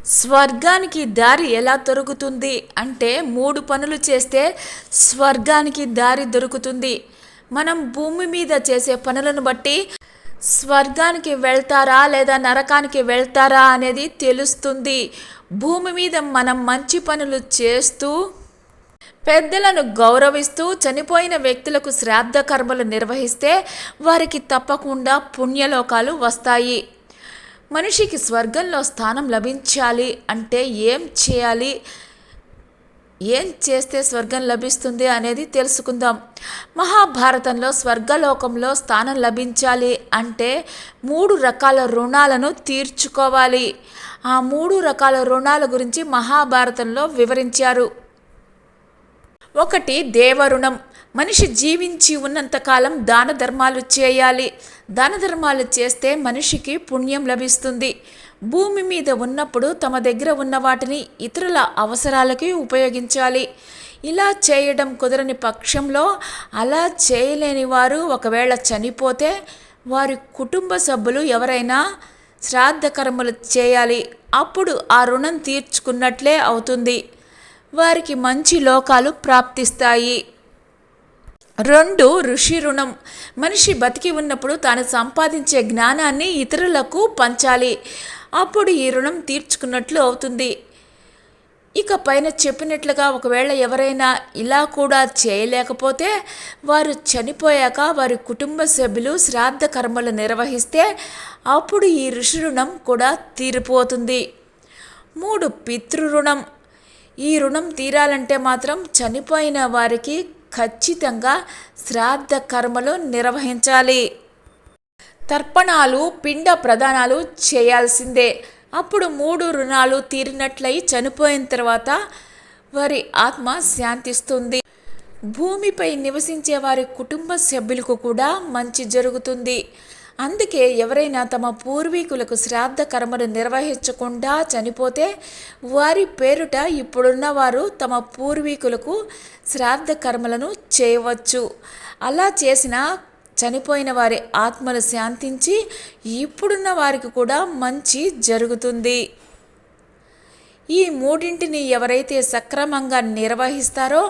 స్వర్గానికి దారి ఎలా దొరుకుతుంది అంటే 3 పనులు చేస్తే స్వర్గానికి దారి దొరుకుతుంది. మనం భూమి మీద చేసే పనులను బట్టి స్వర్గానికి వెళ్తారా లేదా నరకానికి వెళ్తారా అనేది తెలుస్తుంది. భూమి మీద మనం మంచి పనులు చేస్తూ పెద్దలను గౌరవిస్తూ చనిపోయిన వ్యక్తులకు శ్రాద్ధ కర్మలు నిర్వహిస్తే వారికి తప్పకుండా పుణ్యలోకాలు వస్తాయి. మనిషికి స్వర్గంలో స్థానం లభించాలి అంటే ఏం చేయాలి, ఏం చేస్తే స్వర్గం లభిస్తుంది అనేది తెలుసుకుందాం. మహాభారతంలో స్వర్గలోకంలో స్థానం లభించాలి అంటే 3 రకాల రుణాలను తీర్చుకోవాలి. ఆ 3 రకాల రుణాల గురించి మహాభారతంలో వివరించారు. 1 దేవరుణం. మనిషి జీవించి ఉన్నంతకాలం దాన ధర్మాలు చేయాలి. దాన ధర్మాలు చేస్తే మనిషికి పుణ్యం లభిస్తుంది. భూమి మీద ఉన్నప్పుడు తమ దగ్గర ఉన్న వాటిని ఇతరుల అవసరాలకి ఉపయోగించాలి. ఇలా చేయడం కుదరని పక్షంలో, అలా చేయలేని వారు ఒకవేళ చనిపోతే వారి కుటుంబ సభ్యులు ఎవరైనా శ్రాద్ధ కర్మలు చేయాలి. అప్పుడు ఆ రుణం తీర్చుకున్నట్లే అవుతుంది. వారికి మంచి లోకాలు ప్రాప్తిస్తాయి. 2 ఋషి రుణం. మనిషి బతికి ఉన్నప్పుడు తాను సంపాదించే జ్ఞానాన్ని ఇతరులకు పంచాలి. అప్పుడు ఈ రుణం తీర్చుకున్నట్లు అవుతుంది. ఇక పైన చెప్పినట్లుగా ఒకవేళ ఎవరైనా ఇలా కూడా చేయలేకపోతే వారు చనిపోయాక వారి కుటుంబ సభ్యులు శ్రాద్ధ కర్మలు నిర్వహిస్తే అప్పుడు ఈ ఋషి రుణం కూడా తీరిపోతుంది. 3 పితృరుణం. ఈ రుణం తీరాలంటే మాత్రం చనిపోయిన వారికి ఖచ్చితంగా శ్రాద్ధ కర్మలు నిర్వహించాలి. తర్పణాలు, పిండ ప్రదానాలు చేయాల్సిందే. అప్పుడు 3 రుణాలు తీరినట్లయి చనిపోయిన తర్వాత వారి ఆత్మ శాంతిస్తుంది. భూమిపై నివసించే వారి కుటుంబ సభ్యులకు కూడా మంచి జరుగుతుంది. అందుకే ఎవరైనా తమ పూర్వీకులకు శ్రాద్ధ కర్మలు నిర్వహించకుండా చనిపోతే వారి పేరుట ఇప్పుడున్న వారు తమ పూర్వీకులకు శ్రాద్ధ కర్మలను చేయవచ్చు. అలా చేసిన చనిపోయిన వారి ఆత్మలు శాంతించి ఇప్పుడున్న వారికి కూడా మంచి జరుగుతుంది. ఈ 3ంటిని ఎవరైతే సక్రమంగా నిర్వహిస్తారో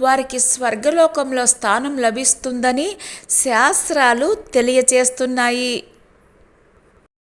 వారికి స్వర్గలోకంలో స్థానం లభిస్తుందని శాస్త్రాలు తెలియచేస్తున్నాయి.